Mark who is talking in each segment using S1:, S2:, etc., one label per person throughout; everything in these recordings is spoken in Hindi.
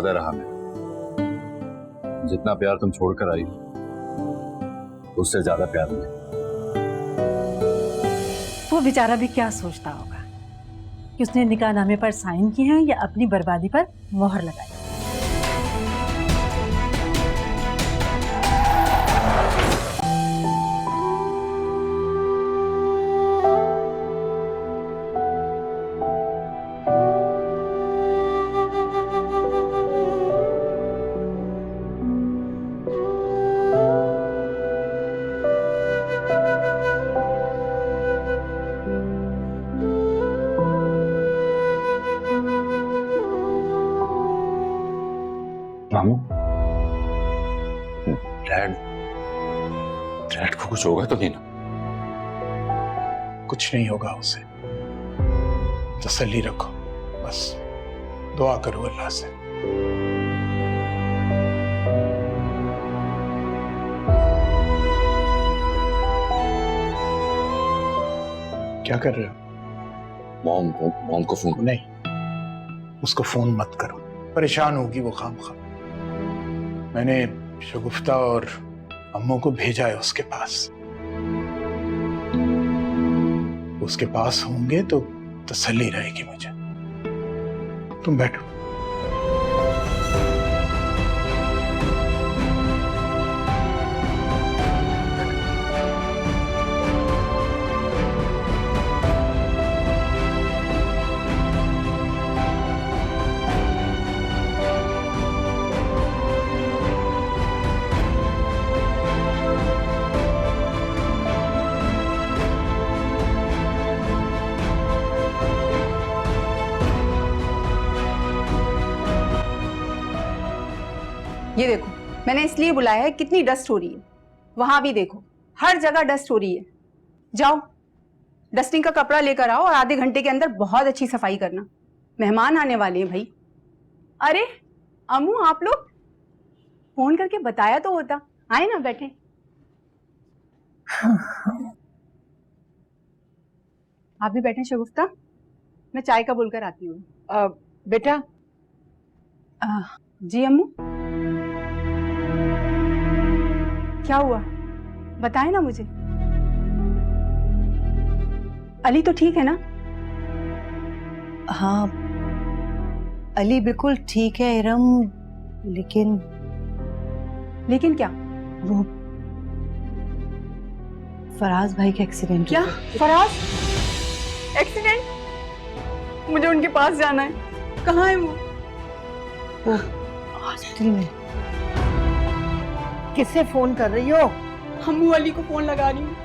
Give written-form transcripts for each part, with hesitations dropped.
S1: वादा रहा मेरा, जितना प्यार तुम छोड़कर आई उससे ज्यादा प्यार मुझे।
S2: वो बेचारा भी क्या सोचता होगा कि उसने निकाहनामे पर साइन किए हैं या अपनी बर्बादी पर मोहर लगाई।
S1: मामू, डैड को कुछ होगा तो नहीं ना?
S3: कुछ नहीं होगा उसे, तसल्ली रखो, बस दुआ करो अल्लाह से। क्या कर रहे हो?
S1: मॉम को फोन।
S3: नहीं, उसको फोन मत करो, परेशान होगी वो खामखा। मैंने शगुफ्ता और अम्मू को भेजा है उसके पास होंगे तो तसल्ली रहेगी मुझे। तुम बैठो।
S4: ये देखो, मैंने इसलिए बुलाया है, कितनी डस्ट हो रही है। वहां भी देखो, हर जगह डस्ट हो रही है। जाओ डस्टिंग का कपड़ा लेकर आओ और आधे घंटे के अंदर बहुत अच्छी सफाई करना। मेहमान आने वाले हैं भाई। अरे अम्मू, आप लोग फोन करके बताया तो होता। आए ना, बैठे। आप भी बैठे शगुफ्ता, मैं चाय का बोलकर आती हूँ।
S5: बेटा।
S4: जी अम्मू, क्या हुआ बताए ना मुझे। अली तो ठीक है ना?
S5: हाँ, अली बिल्कुल ठीक है इरम, लेकिन
S4: क्या?
S5: वो फराज भाई का एक्सीडेंट।
S4: क्या? फराज एक्सीडेंट? मुझे उनके पास जाना है। कहाँ है वो
S5: हॉस्पिटल में। किससे फोन कर रही हो?
S4: अम्मू, अली को फोन लगा रही हूँ,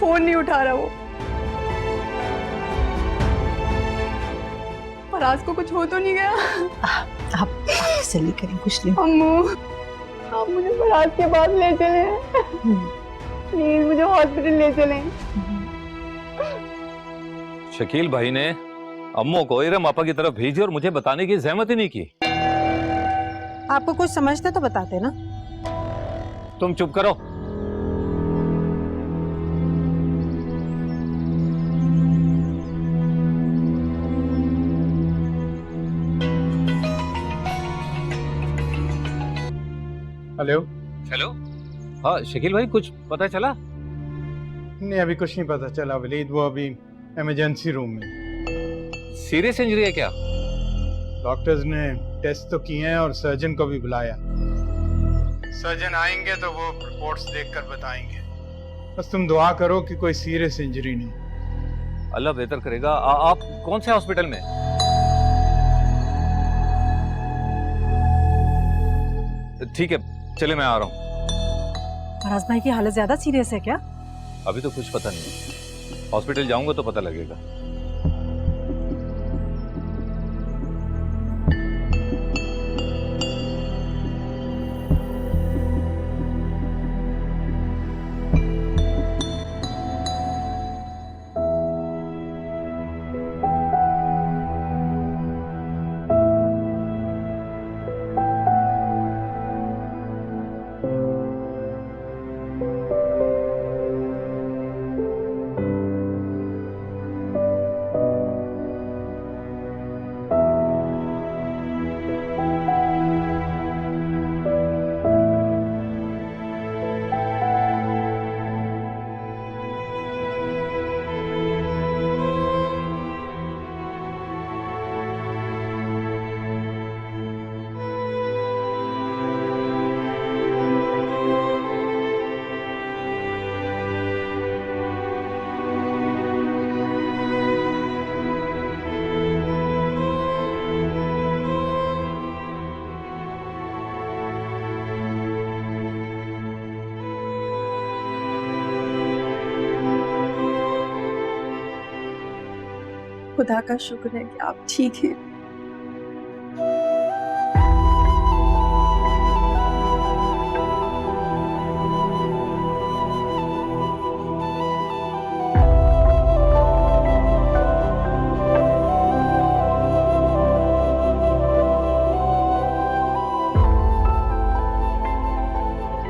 S4: फोन नहीं उठा रहा वो। फराज को कुछ हो तो नहीं गया?
S5: आप तसल्ली करें, कुछ नहीं।
S4: अम्मू, आप मुझे फराज के पास ले चले, प्लीज मुझे हॉस्पिटल ले चलें।
S6: शकील भाई ने अम्मू को इरम आपा की तरफ भेजी और मुझे बताने की जहमत ही नहीं की।
S5: आपको कुछ समझते तो बताते ना।
S6: तुम चुप करो।
S3: हेलो।
S6: हेलो। हाँ शकील भाई, कुछ पता चला?
S3: नहीं, अभी कुछ नहीं पता चला वलीद। वो अभी इमरजेंसी रूम में।
S6: सीरियस इंजरी है क्या?
S3: डॉक्टर्स ने टेस्ट तो किए हैं और सर्जन को भी बुलाया। सर्जन आएंगे तो वो रिपोर्ट्स देखकर बताएंगे। बस तुम दुआ करो कि कोई सीरियस इंजरी नहीं।
S6: अल्लाह बेहतर करेगा। आप कौन से हॉस्पिटल में? ठीक है, चले मैं आ रहा हूँ।
S2: फराज भाई की हालत ज्यादा सीरियस है क्या?
S6: अभी तो कुछ पता नहीं, हॉस्पिटल जाऊंगा तो पता लगेगा।
S7: खुदा का शुक्र है कि आप ठीक हैं।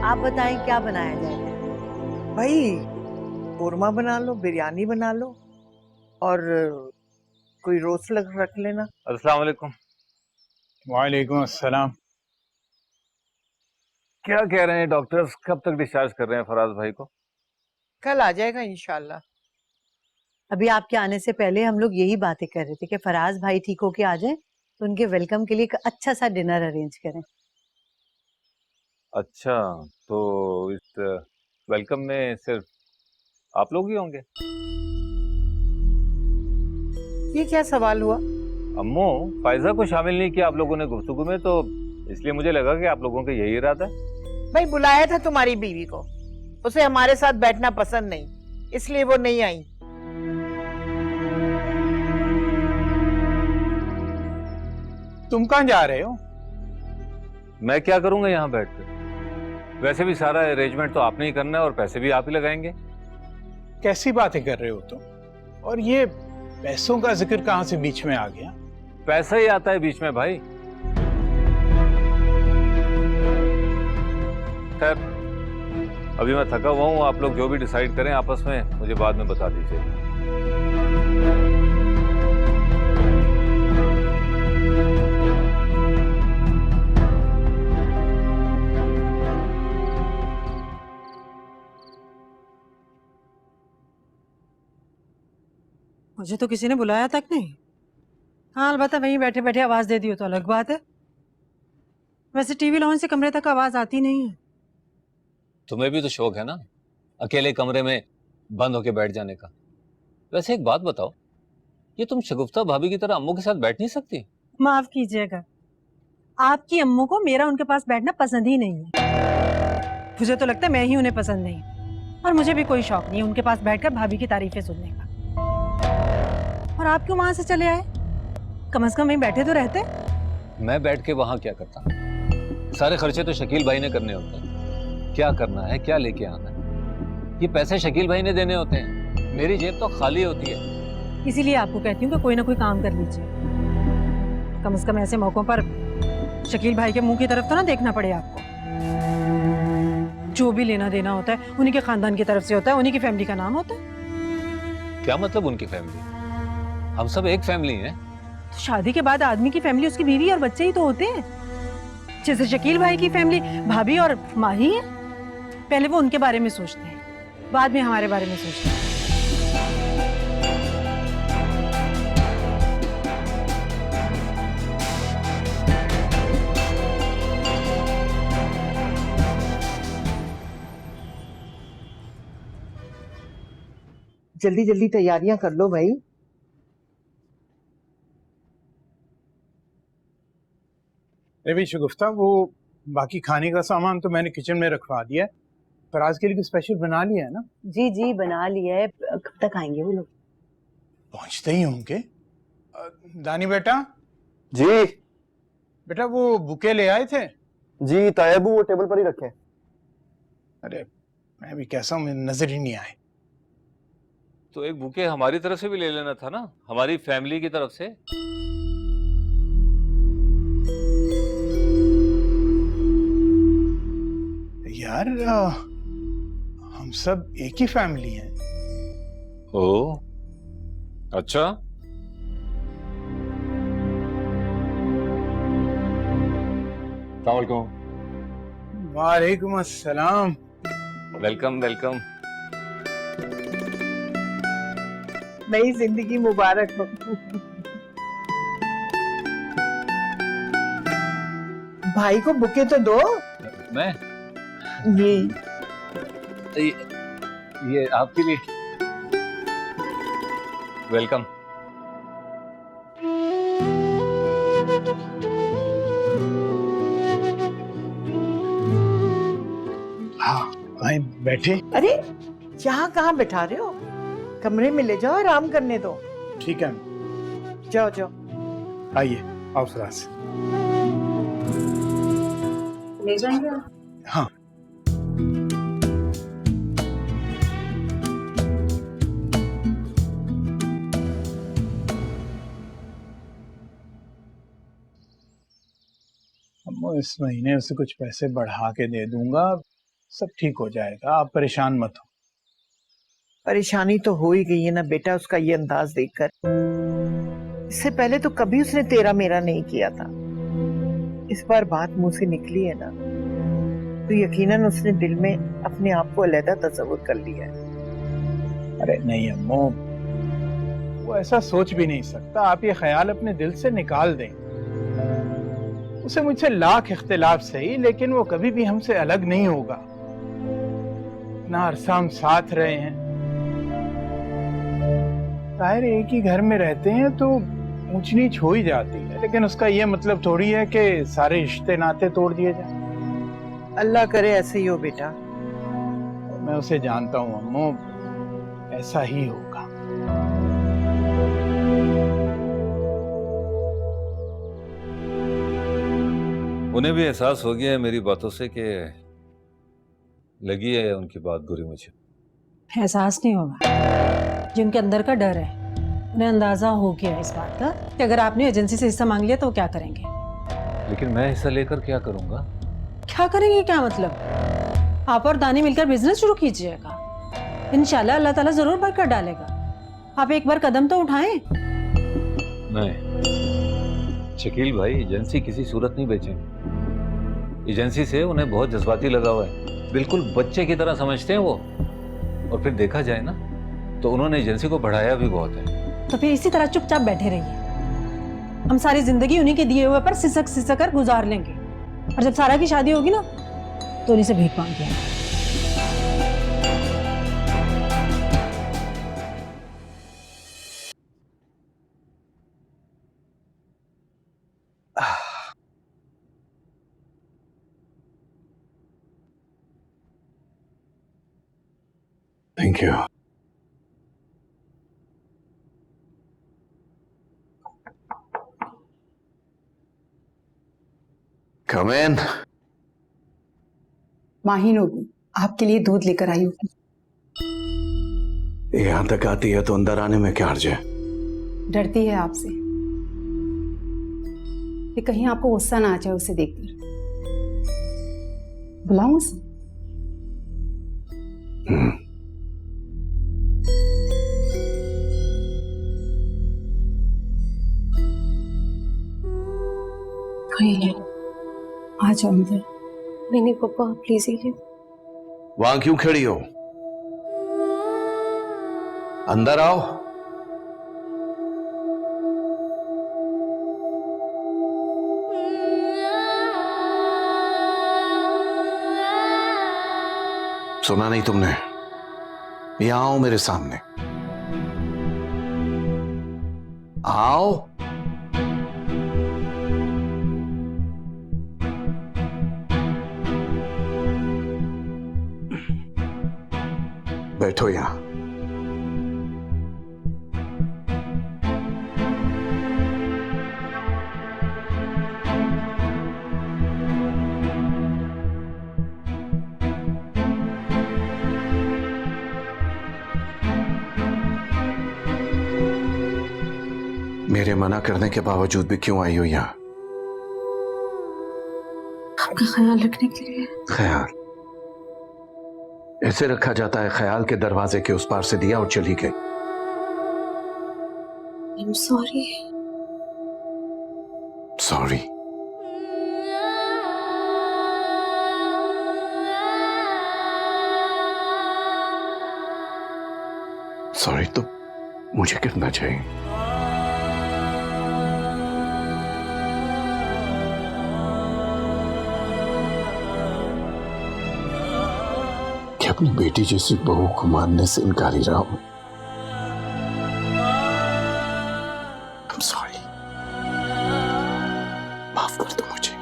S5: आप बताएं क्या बनाया जाए?
S8: भाई कोरमा बना लो, बिरयानी बना लो और कोई रोस्ट रख लेना।
S6: अस्सलाम वालेकुम।
S3: वालेकुम अस्सलाम।
S6: क्या कह रहे हैं डॉक्टर्स, कब तक डिस्चार्ज कर रहे हैं फराज भाई को?
S8: कल आ जाएगा इंशाल्लाह।
S5: अभी आपके आने से पहले हम लोग यही बातें कर रहे थे कि फराज भाई ठीक होके आ जाए तो उनके वेलकम के लिए एक अच्छा सा डिनर अरेंज करें।
S6: अच्छा, तो इस वेलकम में सिर्फ आप लोग ही होंगे?
S8: ये क्या सवाल हुआ?
S6: अम्मू, फायजा को शामिल नहीं किया आप लोगों ने गुफ्तगू में, तो इसलिए मुझे लगा कि आप लोगों का यही इरादा है।
S8: भाई बुलाया था तुम्हारी बीवी को, उसे हमारे साथ बैठना पसंद नहीं, इसलिए वो नहीं आई।
S3: तुम कहाँ जा रहे हो?
S6: मैं क्या करूंगा यहाँ बैठकर? वैसे भी सारा अरेंजमेंट तो आपने ही करना है और पैसे भी आप ही लगाएंगे।
S3: कैसी बातें कर रहे हो तुम? और ये पैसों का जिक्र कहाँ से बीच में आ गया?
S6: पैसा ही आता है बीच में भाई। खैर, अभी मैं थका हुआ हूँ, आप लोग जो भी डिसाइड करें आपस में मुझे बाद में बता दीजिए।
S2: मुझे तो किसी ने बुलाया तक नहीं। हाँ, अलबत्ता वहीं बैठे बैठे आवाज दे दी हो तो अलग बात है। वैसे टीवी लॉन्च से कमरे तक आवाज आती नहीं है।
S6: तुम्हें भी तो शौक है ना अकेले कमरे में बंद होके बैठ जाने का। वैसे एक बात बताओ, ये तुम शगुफ्ता भाभी की तरह अम्मू के साथ बैठ नहीं सकती?
S2: माफ कीजिएगा, आपकी अम्मू को मेरा उनके पास बैठना पसंद ही नहीं है। मुझे तो लगता है मैं ही उन्हें पसंद नहीं, और मुझे भी कोई शौक नहीं है उनके पास बैठकर भाभी की तारीफें सुनने का। और आप क्यों वहां से चले आए? कम से कम वहीं बैठे तो रहते।
S6: मैं बैठ के वहां क्या करता? सारे खर्चे तो शकील भाई ने करने होते हैं। क्या करना है, क्या लेके आना है, ये पैसे शकील भाई ने देने होते हैं। मेरी जेब तो खाली होती है।
S2: इसीलिए आपको कहती हूँ कि कोई ना कोई काम कर लीजिए। कम से कम ऐसे मौकों पर शकील भाई के मुंह की तरफ तो ना देखना पड़े आपको। जो भी लेना देना होता है उन्हीं के खानदान की तरफ से होता है, उन्हीं की फैमिली का नाम होता है।
S6: क्या मतलब उनकी फैमिली? हम सब एक फैमिली हैं।
S2: तो शादी के बाद आदमी की फैमिली उसकी बीवी और बच्चे ही तो होते हैं। जैसे शकील भाई की फैमिली भाभी और माँ ही है। पहले वो उनके बारे में सोचते हैं, बाद में हमारे बारे में सोचते हैं।
S8: जल्दी जल्दी तैयारियां कर लो भाई।
S3: अरे शगुफ्ता, वो बाकी खाने का सामान तो मैंने किचन में रखवा दिया है। फराज के लिए स्पेशल बना लिया है ना?
S5: जी जी बना लिया है। कब तक आएंगे वो लोग?
S3: पहुंचते ही होंगे। दानी बेटा।
S9: जी
S3: बेटा, वो बुके ले आए थे?
S9: जी तायबू वो टेबल पर ही रखे।
S3: अरे मैं भी कैसा हूं, मुझे नजर ही नहीं आए।
S6: तो एक बुके हमारी तरफ से भी ले लेना था ना, हमारी फैमिली की तरफ से।
S3: यार हम सब एक ही फैमिली हैं।
S6: ओ, अच्छा।
S3: वालेकुम अस्सलाम।
S6: Welcome welcome.
S8: नई जिंदगी मुबारक हो। भाई को बुके तो दो।
S6: मैं ये आपके लिए। वेलकम।
S3: हाँ भाई बैठे।
S8: अरे यहाँ कहाँ बैठा रहे हो? कमरे में ले जाओ, आराम करने दो।
S3: ठीक है।
S8: जाओ जाओ।
S3: आइए आओ फराज।
S4: ले जाएंगे?
S3: हाँ अम्मू, इस महीने उसे कुछ पैसे बढ़ा के दे दूंगा, सब ठीक हो जाएगा, आप परेशान मत हो।
S8: परेशानी तो हो ही गई है ना बेटा, उसका ये अंदाज देखकर। इससे पहले तो कभी उसने तेरा मेरा नहीं किया था। इस बार बात मुंह से निकली है ना, तो यकीनन उसने दिल में अपने आप को अलग तस्वुर कर लिया है।
S3: अरे नहीं अम्मू, वो ऐसा सोच भी नहीं सकता। आप ये ख्याल अपने दिल से निकाल दें। उसे मुझसे लाख इख्तिलाफ सही, लेकिन वो कभी भी हमसे अलग नहीं होगा। इतना अरसा हम साथ रहे हैं, जाहिर एक ही घर में रहते हैं तो ऊंच नीच हो ही जाती है, लेकिन उसका ये मतलब थोड़ी है कि सारे रिश्ते नाते तोड़ दिए जाए।
S8: अल्लाह करे ऐसे ही हो बेटा।
S3: मैं उसे जानता हूँ अम्मू, ऐसा ही होगा।
S6: उन्हें भी एहसास हो गया है मेरी बातों से कि लगी है उनकी बात बुरी मुझे।
S2: एहसास नहीं होगा, जो उनके अंदर का डर है, उन्हें अंदाजा हो गया इस बात का कि अगर आपने एजेंसी से हिस्सा मांग लिया तो वो क्या करेंगे।
S6: लेकिन मैं हिस्सा लेकर क्या करूंगा?
S2: क्या करेंगे क्या मतलब? आप और दानी मिलकर बिजनेस शुरू कीजिएगा, इंशाल्लाह अल्लाह ताला जरूर बरकत डालेगा। आप एक बार कदम तो उठाएं।
S6: नहीं शकील भाई, एजेंसी किसी सूरत नहीं बेचेंगे। एजेंसी से उन्हें बहुत जज्बाती लगा हुआ है, बिल्कुल बच्चे की तरह समझते हैं वो। और फिर देखा जाए ना तो उन्होंने एजेंसी को बढ़ाया भी बहुत है।
S2: तो फिर इसी तरह चुपचाप बैठे रहिए। हम सारी जिंदगी उन्हीं के दिए हुए पर सिसक सिसक कर गुजार लेंगे, और जब सारा की शादी होगी ना तो उन्हीं से भीख मांग के
S1: थैंक यू। कम इन।
S4: माहिन होगी, आपके लिए दूध लेकर आई हूँ।
S1: यहाँ तक आती है तो अंदर आने में क्या हर्ज है?
S4: डरती है आपसे कि कहीं आपको गुस्सा ना आ जाए उसे देखकर। बुलाऊं उसे? आ जाओ अंदर।
S7: नहीं पापा प्लीज ये
S1: वहां क्यों खड़ी हो? अंदर आओ। सुना नहीं तुमने? यहां आओ मेरे सामने, आओ। बैठो यहां। मेरे मना करने के बावजूद भी क्यों आई हो यहां?
S7: आपका ख्याल रखने के लिए।
S1: ख्याल ऐसे रखा जाता है? ख्याल के दरवाजे के उस पार से दिया और चली गई।
S7: I'm sorry.
S1: सॉरी? सॉरी तो मुझे करना चाहिए। कि अपनी बेटी जैसी बहू को मानने से इनकारी रहा हूं। I'm sorry। माफ कर दो मुझे।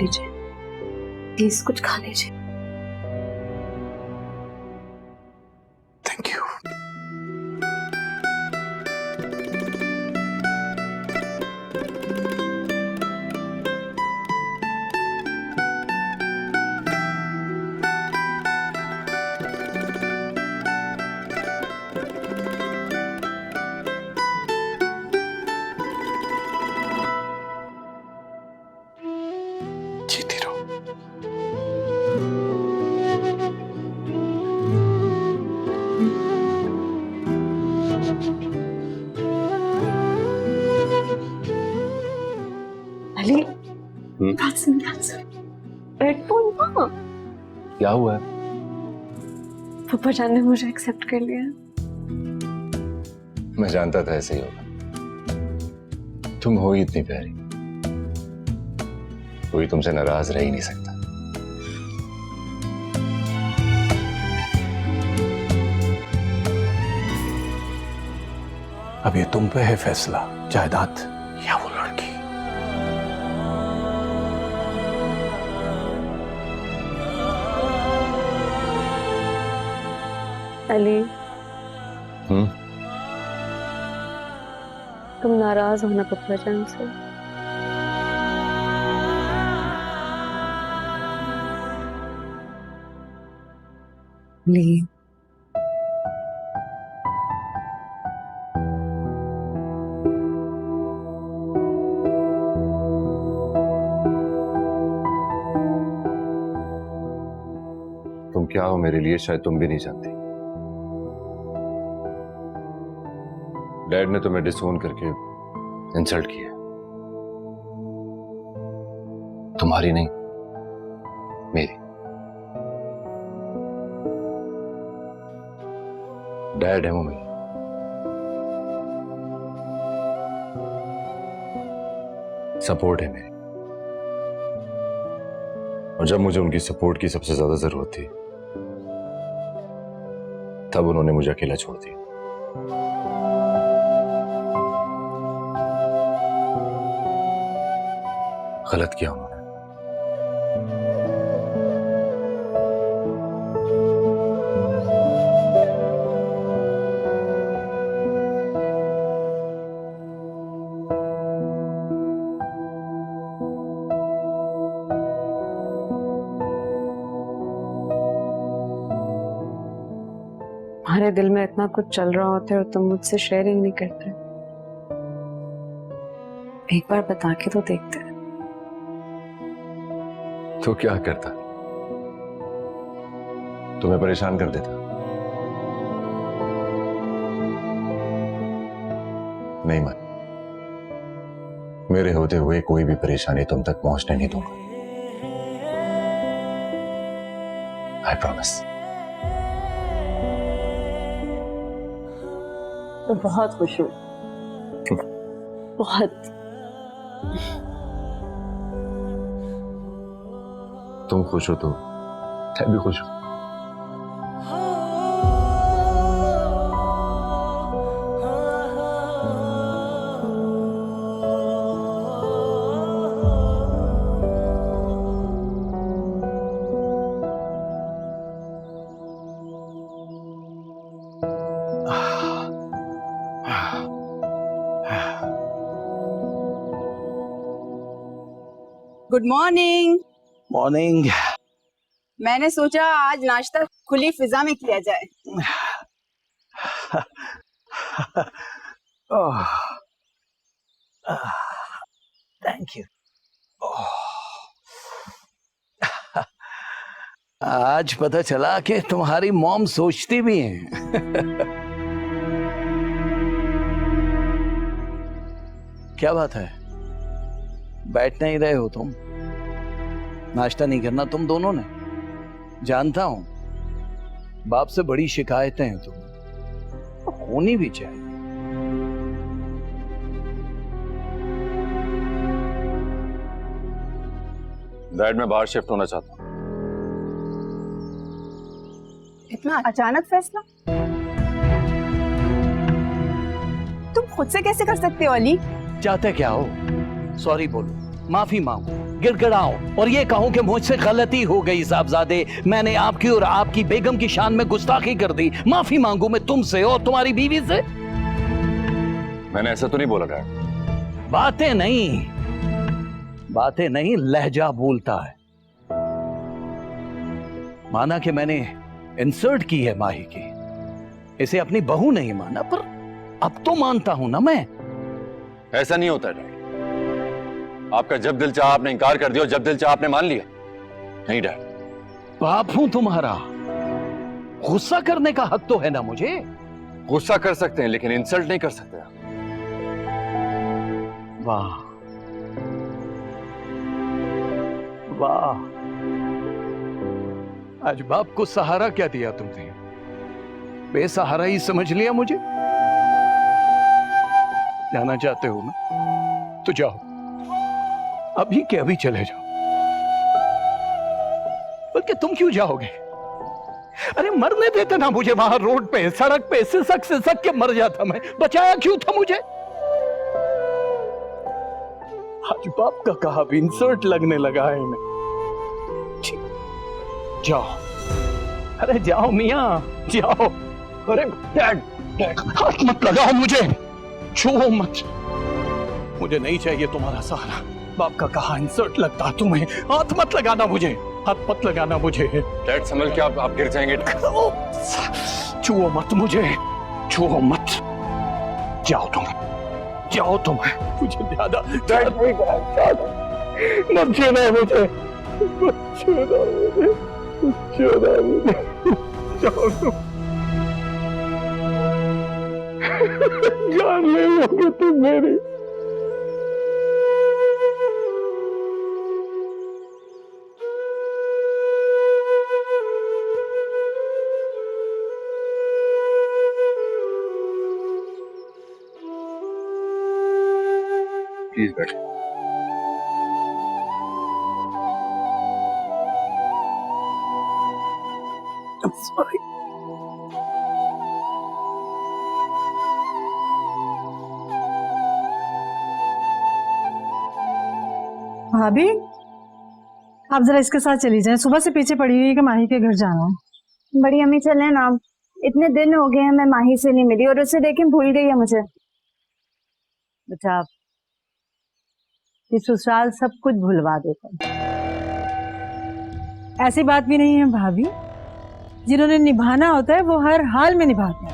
S7: लीजिए, प्लीज कुछ खा लीजिए।
S3: Thank you. जीती रहो।
S7: अली, बात सुन। हेडफोन कहाँ?
S1: क्या हुआ है?
S7: पापा जान ने मुझे एक्सेप्ट कर लिया।
S1: मैं जानता था ऐसे ही होगा। तुम हो ही इतनी प्यारी, कोई तुमसे नाराज रह ही नहीं सकता।
S3: अब ये तुम पे है फैसला, जायदाद या वो लड़की।
S7: अली,
S1: हम्म?
S7: तुम नाराज हो ना पप्पा जान से? प्लीज।
S1: तुम क्या हो मेरे लिए शायद तुम भी नहीं जानती। डैड ने तुम्हें डिसोन करके इंसल्ट किया। तुम्हारी नहीं, मेरी। डैड है वो मेरे। सपोर्ट है मेरी। और जब मुझे उनकी सपोर्ट की सबसे ज्यादा जरूरत थी, तब उन्होंने मुझे अकेला छोड़ दिया। गलत किया उन्होंने।
S7: हमारे दिल में इतना कुछ चल रहा होता है और तुम मुझसे शेयरिंग नहीं करते। एक बार बता के तो देखते।
S1: तो क्या करता? तुम्हें परेशान कर देता? नहीं मान, मेरे होते हुए कोई भी परेशानी तुम तक पहुंचने नहीं दूंगा। I promise.
S7: तो बहुत खुश हूँ, बहुत।
S1: तुम खुश हो तो मैं भी खुश हूं।
S4: Good morning.
S3: मॉर्निंग।
S4: मैंने सोचा आज नाश्ता खुली फिजा में किया जाए।
S3: Thank you. आज पता चला कि तुम्हारी मॉम सोचती भी हैं। क्या बात है, बैठ नहीं रहे हो तुम? नाश्ता नहीं करना तुम दोनों ने? जानता हूं बाप से बड़ी शिकायतें हैं तुम्हें, होनी भी चाहिए।
S1: डैड, मैं बाहर शिफ्ट होना चाहता हूं।
S4: इतना अचानक फैसला तुम खुद से कैसे कर सकते हो अली?
S3: चाहते क्या हो? सॉरी बोलो, माफी मांगो,
S10: गिड़गिड़ाऊं और ये कहूं कि मुझसे गलती हो गई साहबजादे, मैंने आपकी और आपकी बेगम की शान में गुस्ताखी कर दी, माफी मांगू मैं तुमसे और तुम्हारी बीवी से?
S1: मैंने ऐसा तो नहीं बोला डैड।
S10: बातें नहीं, लहजा बोलता है। माना कि मैंने इंसल्ट की है माही की, इसे अपनी बहू नहीं माना, पर अब तो मानता हूं ना मैं।
S1: ऐसा नहीं होता डैड। आपका जब दिल चाहा आपने इनकार कर दिया, जब दिल चाहा आपने मान लिया। नहीं डैड।
S10: बाप हूं तुम्हारा, गुस्सा करने का हक तो है ना मुझे।
S1: गुस्सा कर सकते हैं लेकिन इंसल्ट नहीं कर सकते।
S10: वाह वाह, आज बाप को सहारा क्या दिया तुमने? बेसहारा ही समझ लिया मुझे। जाना चाहते हो ना तो जाओ, अभी के अभी चले जाओ। बल्कि तुम क्यों जाओगे? अरे मरने देते ना मुझे वहां रोड पे, सड़क पे सिसक के मर जाता मैं। बचाया क्यों था मुझे? आज बाप का कहा भी इंसर्ट लगने लगा है इन्हें। जाओ, अरे जाओ मियां, जाओ। अरे डैड, हाथ मत लगाओ मुझे, छुओ मत। मुझे नहीं चाहिए तुम्हारा सहारा। बाप का कहा इंसर्ट लगता तुम्हें। हाथ मत लगाना मुझे, हाथ मत लगाना मुझे।
S1: डैड संभल के, आप गिर जाएंगे।
S10: छुओ मत मुझे, छुओ मत। जाओ तुम, जाओ तुम। मुझे ज्यादा मत छूना मुझे, मत छूना मुझे, छूना मुझे। जाओ तुम, जान ले लोगे तुम मेरी।
S1: प्लीज बैठ।
S10: सॉरी।
S2: भाभी, आप जरा इसके साथ चली जाएं। सुबह से पीछे पड़ी हुई है कि माही के घर जाना है।
S7: बड़ी अम्मी चले ना, इतने दिन हो गए हैं मैं माही से नहीं मिली और उसे देखे भूल गई है मुझे।
S5: बेटा, ये ससुराल सब कुछ भुलवा देता है।
S2: ऐसी बात भी नहीं है भाभी, जिन्होंने निभाना होता है वो हर हाल में निभाते हैं,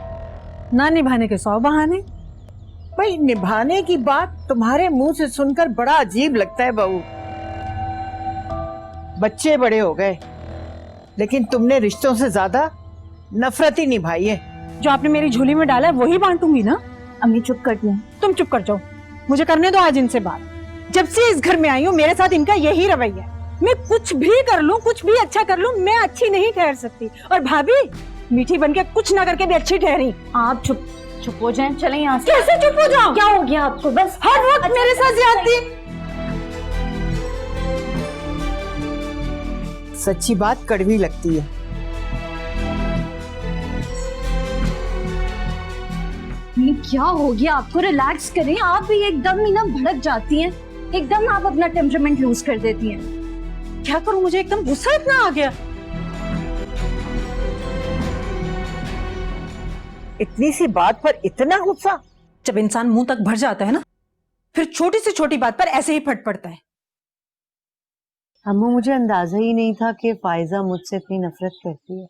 S2: ना निभाने के 100 बहाने।
S8: भाई निभाने की बात तुम्हारे मुंह से सुनकर बड़ा अजीब लगता है बहू। बच्चे बड़े हो गए लेकिन तुमने रिश्तों से ज्यादा नफरत ही निभाई है।
S2: जो आपने मेरी झोली में डाला है वही बांटूंगी ना।
S7: अम्मी चुप कर दिया।
S2: तुम चुप कर जाओ, मुझे करने दो आज इनसे बात। जब से इस घर में आई हूँ मेरे साथ इनका यही रवैया है। मैं कुछ भी कर लूं, कुछ भी अच्छा कर लूं, मैं अच्छी नहीं ठहर सकती। और भाभी मीठी बनके कुछ ना करके भी अच्छी ठहरी।
S7: आप चुप हो जाएं, चलें यहाँ से।
S2: कैसे चुप हो जाऊं?
S7: क्या हो गया आपको? बस
S2: हर वक्त मेरे साथ ज्यादती।
S8: सच्ची बात कड़वी लगती है।
S7: ये क्या हो गया आपको? रिलैक्स करें। आप भी एकदम ही ना भड़क जाती हैं, एकदम आप अपना टेम्परामेंट लूज कर देती हैं।
S2: क्या करूं, मुझे एकदम गुस्सा इतना आ गया।
S8: इतनी सी बात पर इतना गुस्सा?
S2: जब इंसान मुंह तक भर जाता है ना, फिर छोटी से छोटी बात पर ऐसे ही फट पड़ता है।
S5: अम्मू, मुझे अंदाजा ही नहीं था कि फायजा मुझसे इतनी नफरत करती है।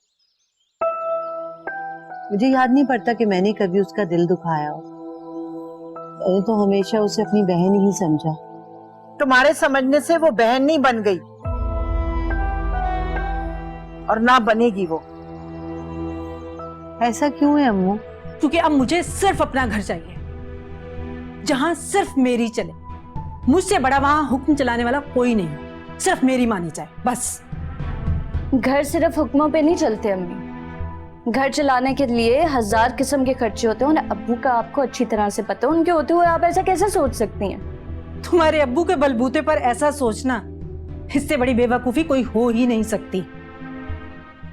S5: मुझे याद नहीं पड़ता कि मैंने कभी उसका दिल दुखाया हो। मैंने तो हमेशा उसे अपनी बहन ही समझा।
S8: तुम्हारे समझने से वो बहन नहीं बन गई और ना बनेगी वो।
S5: ऐसा क्यों है अम्मू?
S2: क्योंकि अब मुझे सिर्फ अपना घर चाहिए, जहां सिर्फ मेरी चले। मुझसे बड़ा वहां हुक्म चलाने वाला कोई नहीं, सिर्फ मेरी मानी जाए बस।
S7: घर सिर्फ हुक्मों पे नहीं चलते अम्मी, घर चलाने के लिए 1000 किस्म के खर्चे होते हैं। उन्हें अब्बू का आपको अच्छी तरह से पता है, उनके होते हुए आप ऐसा कैसे सोच सकती हैं?
S2: तुम्हारे अब्बू के बलबूते पर ऐसा सोचना, इससे बड़ी बेवकूफी कोई हो ही नहीं सकती।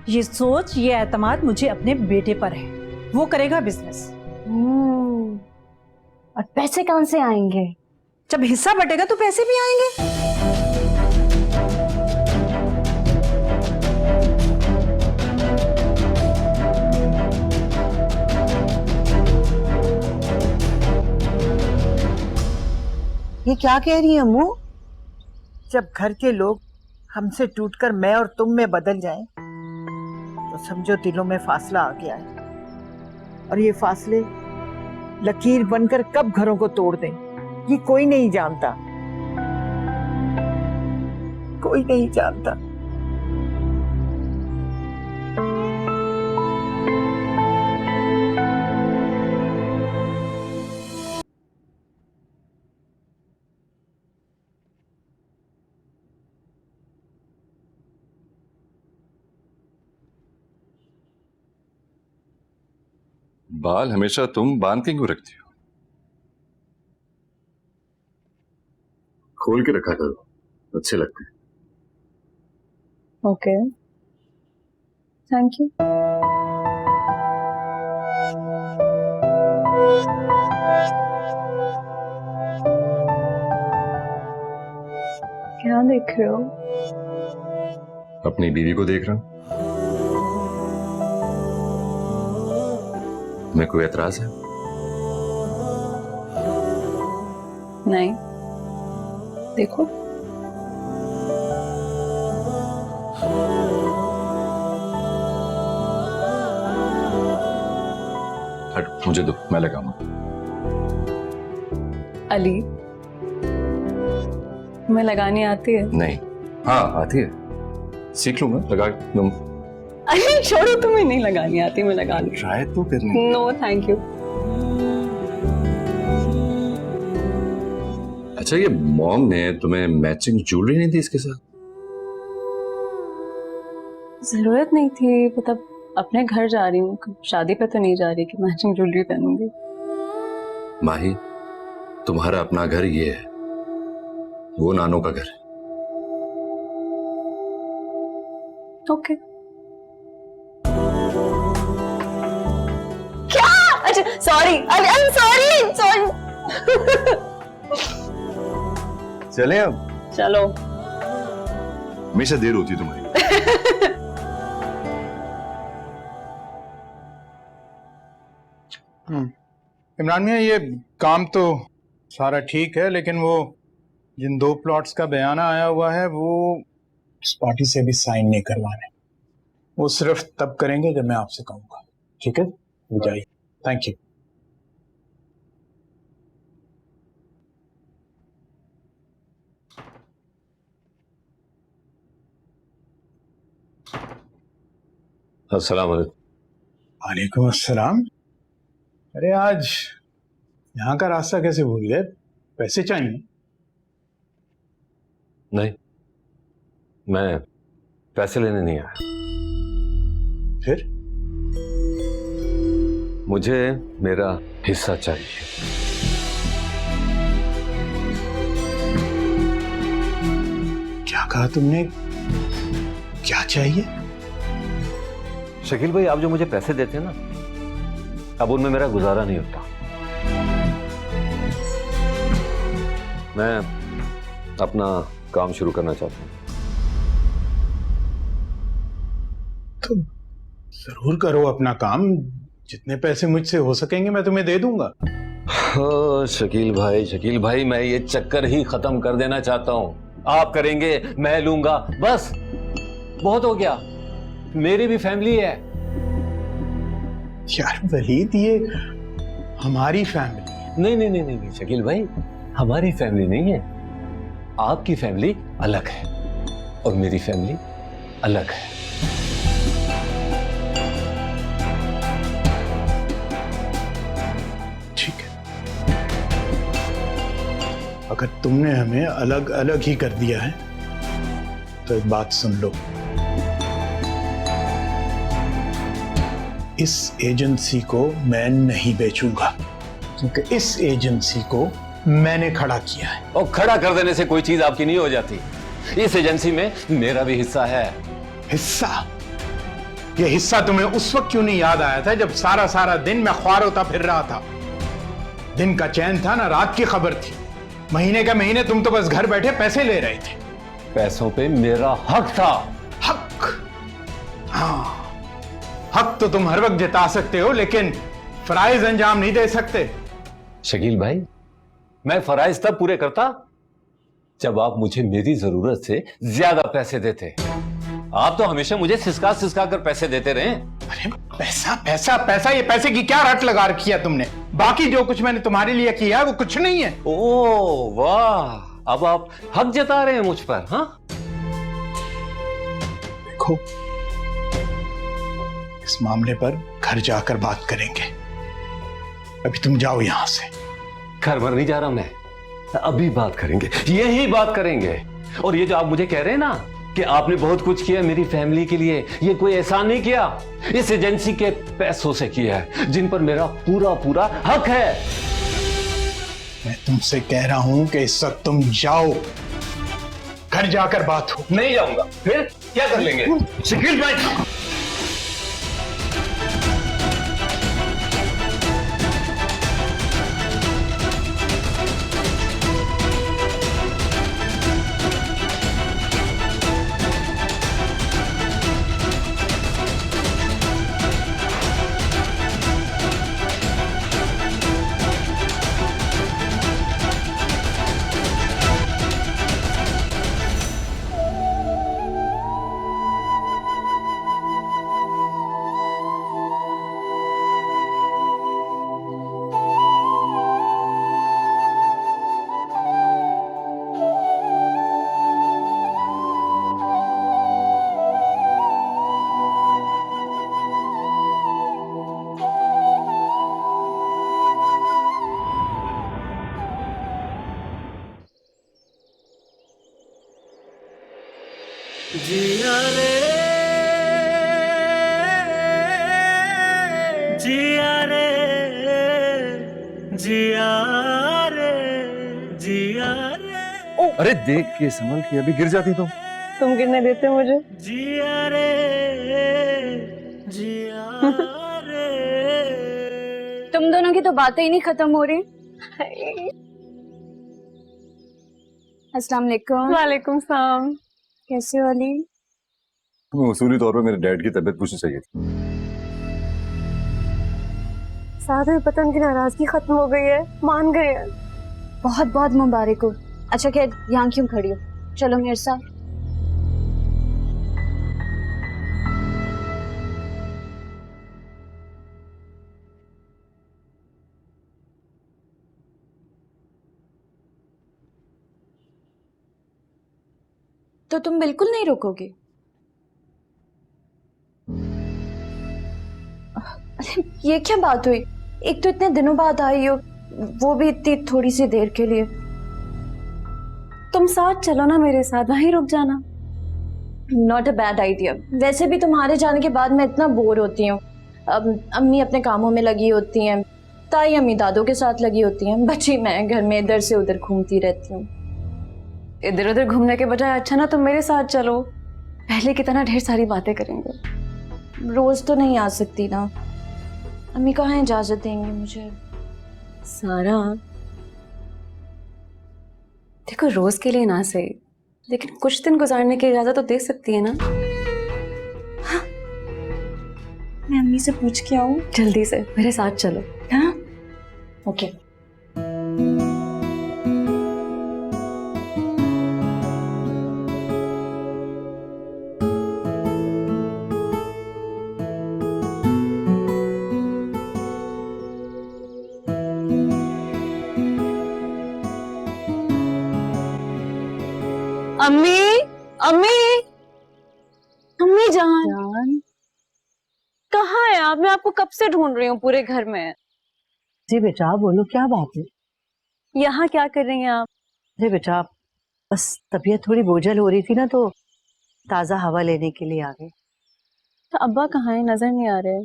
S2: ये सोच, ये एतमाद मुझे अपने बेटे पर है। वो करेगा बिजनेस।
S7: और पैसे कहां से आएंगे?
S2: जब हिस्सा बटेगा तो पैसे भी आएंगे।
S5: ये क्या कह रही है अम्मू?
S8: जब घर के लोग हमसे टूटकर मैं और तुम में बदल जाएं, तो समझो दिलों में फासला आ गया है। और ये फासले लकीर बनकर कब घरों को तोड़ दें, ये कोई नहीं जानता, कोई नहीं जानता।
S1: बाल हमेशा तुम बांध के क्यों रखती हो? खोल के रखा करो, अच्छे लगते हैं।
S7: Okay, thank you. क्या देख रहे हो?
S1: अपनी बीवी को देख रहा हूं। तुम्हें कोई एतराज है?
S7: नहीं, देखो।
S1: हट, मुझे दो, मैं लगाऊंगा।
S7: अली, तुम्हें लगानी आती है?
S1: नहीं। हाँ आती है, सीख लूंगा, लगा दूं।
S7: अरे छोड़ो, तुम्हें नहीं लगानी आती, मैं लगा लूं।
S1: ट्राई तो करनी।
S7: No thank you.
S1: अच्छा, ये मॉम ने तुम्हें मैचिंग ज्वेलरी नहीं दी इसके साथ?
S7: जरूरत नहीं थी, मतलब अपने घर जा रही हूँ, शादी पे तो नहीं जा रही कि मैचिंग ज्वेलरी पहनूंगी।
S1: माही, तुम्हारा अपना घर ये है, वो नानों का घर है।
S7: ओके। क्या? अच्छा sorry, I am sorry sorry.
S1: चले अब?
S7: चलो।
S1: हमेशा देर होती है तुम्हारी।
S3: इमरान मियां, ये काम तो सारा ठीक है, लेकिन वो जिन 2 प्लॉट्स का बयाना आया हुआ है वो इस पार्टी से भी साइन नहीं करवाने। वो सिर्फ तब करेंगे जब मैं आपसे कहूंगा। ठीक है, हो जाइए। Thank you.
S6: अस्सलाम वालेकुम।
S3: वालेकुम अस्सलाम। अरे आज यहाँ का रास्ता कैसे भूल गए? पैसे चाहिए?
S6: नहीं, मैं पैसे लेने नहीं आया।
S3: फिर?
S6: मुझे मेरा हिस्सा चाहिए।
S3: क्या कहा तुमने? क्या चाहिए?
S6: शकील भाई, आप जो मुझे पैसे देते हैं ना, अब उनमें मेरा गुजारा नहीं होता। मैं अपना काम शुरू करना चाहता हूँ।
S3: तो जरूर करो अपना काम। जितने पैसे मुझसे हो सकेंगे मैं तुम्हें दे दूंगा।
S6: ओ, शकील भाई, मैं ये चक्कर ही खत्म कर देना चाहता हूँ। आप करेंगे, मैं लूंगा, बस बहुत हो गया। मेरी भी फैमिली है।
S3: यार वलीद, ये हमारी फैमिली।
S6: नहीं शकील भाई, हमारी फैमिली नहीं है। आपकी फैमिली अलग है और मेरी फैमिली अलग है।
S3: ठीक है, अगर तुमने हमें अलग अलग ही कर दिया है तो एक बात सुन लो। इस एजेंसी को मैं नहीं बेचूंगा, क्योंकि इस एजेंसी को मैंने खड़ा किया है।
S6: और खड़ा कर देने से कोई चीज आपकी नहीं हो जाती। इस एजेंसी में मेरा भी हिस्सा है।
S3: हिस्सा? ये हिस्सा तुम्हें उस वक्त क्यों नहीं याद आया था जब सारा सारा दिन मैं ख्वार होता फिर रहा था? दिन का चैन था ना, रात की खबर थी। महीने का महीने तुम तो बस घर बैठे पैसे ले रहे थे।
S6: पैसों पे मेरा हक था।
S3: हक? हाँ, हक तो तुम हर वक्त जता सकते हो, लेकिन फराइज अंजाम नहीं दे सकते।
S6: शकील भाई, मैं फराइज तब पूरे करता जब आप मुझे मेरी जरूरत से ज्यादा पैसे देते। आप तो हमेशा मुझे सिसका सिसका कर पैसे देते रहे।
S3: अरे पैसा पैसा पैसा, ये पैसे की क्या रट लगा रखी है तुमने? बाकी जो कुछ मैंने तुम्हारे लिए किया है वो कुछ नहीं है।
S6: ओ वाह, अब आप हक जता रहे हैं मुझ पर। हाँ,
S3: देखो, इस मामले पर घर जाकर बात करेंगे। अभी तुम जाओ यहां से।
S6: घर भर नहीं जा रहा मैं, अभी बात करेंगे, यही बात करेंगे। और ये जो आप मुझे कह रहे हैं ना कि आपने बहुत कुछ किया मेरी फैमिली के लिए, ये कोई एहसान नहीं किया, इस एजेंसी के पैसों से किया है, जिन पर मेरा पूरा पूरा हक है।
S3: मैं तुमसे कह रहा हूं कि इस वक्त तुम जाओ, घर जाकर बात हो।
S6: नहीं जाऊंगा, फिर क्या कर लेंगे?
S3: शकील भाई,
S11: जिया रे जिया रे जिया रे जिया रे।
S1: अरे देख के संभल के, अभी गिर जाती
S5: तुम गिरने देते मुझे?
S11: जिया रे जिया रे।
S7: तुम दोनों की तो बातें ही नहीं खत्म हो रही। अस्सलाम वालेकुम।
S2: वालेकुम सलाम।
S7: कैसे हो अली?
S1: तुम्हें उसूली तौर पे मेरे डैड की तबीयत पूछनी चाहिए थी।
S7: साथ में पता उनकी नाराजगी खत्म हो गई है, मान गए हैं। बहुत बहुत मुबारक हो। अच्छा क्या यहाँ क्यों खड़ी हो? चलो मेरे साथ। तो तुम बिल्कुल नहीं रुकोगे? अरे ये क्या बात हुई? एक तो इतने दिनों बाद आई हो, वो भी इतनी थोड़ी सी देर के लिए। तुम साथ चलो ना मेरे साथ, वहीं रुक जाना। Not a bad idea. वैसे भी तुम्हारे जाने के बाद मैं इतना बोर होती हूँ। अब अम्मी अपने कामों में लगी होती हैं, ताई अम्मी दादों के साथ लगी होती हैं, बच्ची मैं घर में इधर से उधर घूमती रहती हूँ।
S12: इधर उधर घूमने के बजाय अच्छा ना तुम मेरे साथ चलो, पहले की तरह ढेर सारी बातें करेंगे।
S7: रोज तो नहीं आ सकती ना, अम्मी कहाँ इजाजत देंगी मुझे?
S12: सारा देखो, रोज के लिए ना सही, लेकिन कुछ दिन गुजारने की इजाजत तो दे सकती है ना।
S7: हाँ, मैं अम्मी से पूछ के आऊँ?
S12: जल्दी से मेरे साथ चलो।
S7: हाँ ओके।
S12: अम्मी अम्मी अम्मी जान कहाँ है आप? मैं आपको कब से ढूंढ रही हूँ पूरे घर में।
S5: जी बेटा बोलो, क्या बात है?
S12: यहाँ क्या कर रही हैं आप?
S5: अरे बेटा बस तबीयत थोड़ी बोझल हो रही थी ना, तो ताजा हवा लेने के लिए आ गए।
S12: तो अब्बा कहाँ है? नजर नहीं आ रहे।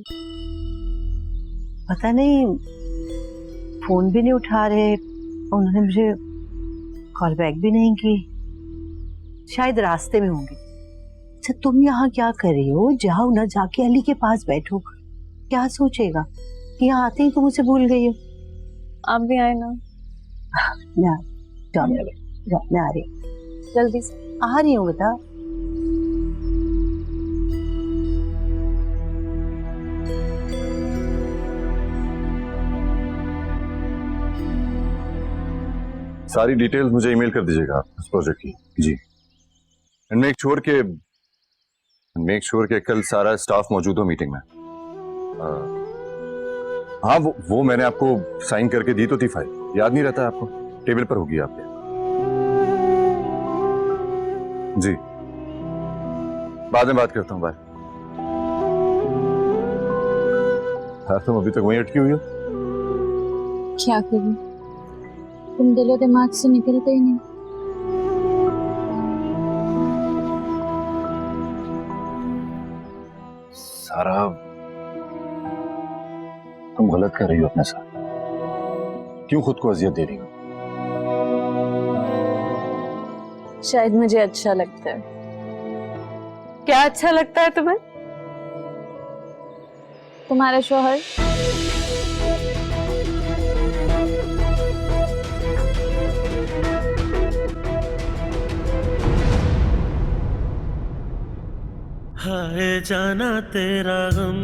S5: पता नहीं, फोन भी नहीं उठा रहे, उन्होंने मुझे कॉल बैक भी नहीं की, शायद रास्ते में होंगे। अच्छा तुम यहाँ क्या कर रही हो? जाओ ना, जाके अली के पास बैठो, क्या सोचेगा? यहाँ आते ही तुम उसे भूल गई हो।
S12: आप भी आए ना।
S5: जाओ मैं आ रही हूँ।
S12: जल्दी से
S5: आ रही हूँ बेटा।
S1: सारी डिटेल्स मुझे ईमेल कर दीजिएगा इस प्रोजेक्ट की। जी, एंड मेक श्योर के कल सारा स्टाफ मौजूद हो मीटिंग में। हाँ, वो मैंने आपको साइन करके दी तो थी फाइल, याद नहीं रहता आपको? टेबल पर होगी आपके। जी, बाद में बात करता हूँ, बाय। हाँ, तुम अभी तक वहीं अटकी हुई हो?
S12: क्या करूं, तुम दिलो दिमाग से निकलते ही नहीं।
S1: सारा, तुम गलत कर रही हो अपने साथ। क्यों खुद को अजियत दे रही हो?
S12: शायद मुझे अच्छा लगता है। क्या अच्छा लगता है तुम्हें? तुम्हारा शौहर।
S11: हाय जाना तेरा गम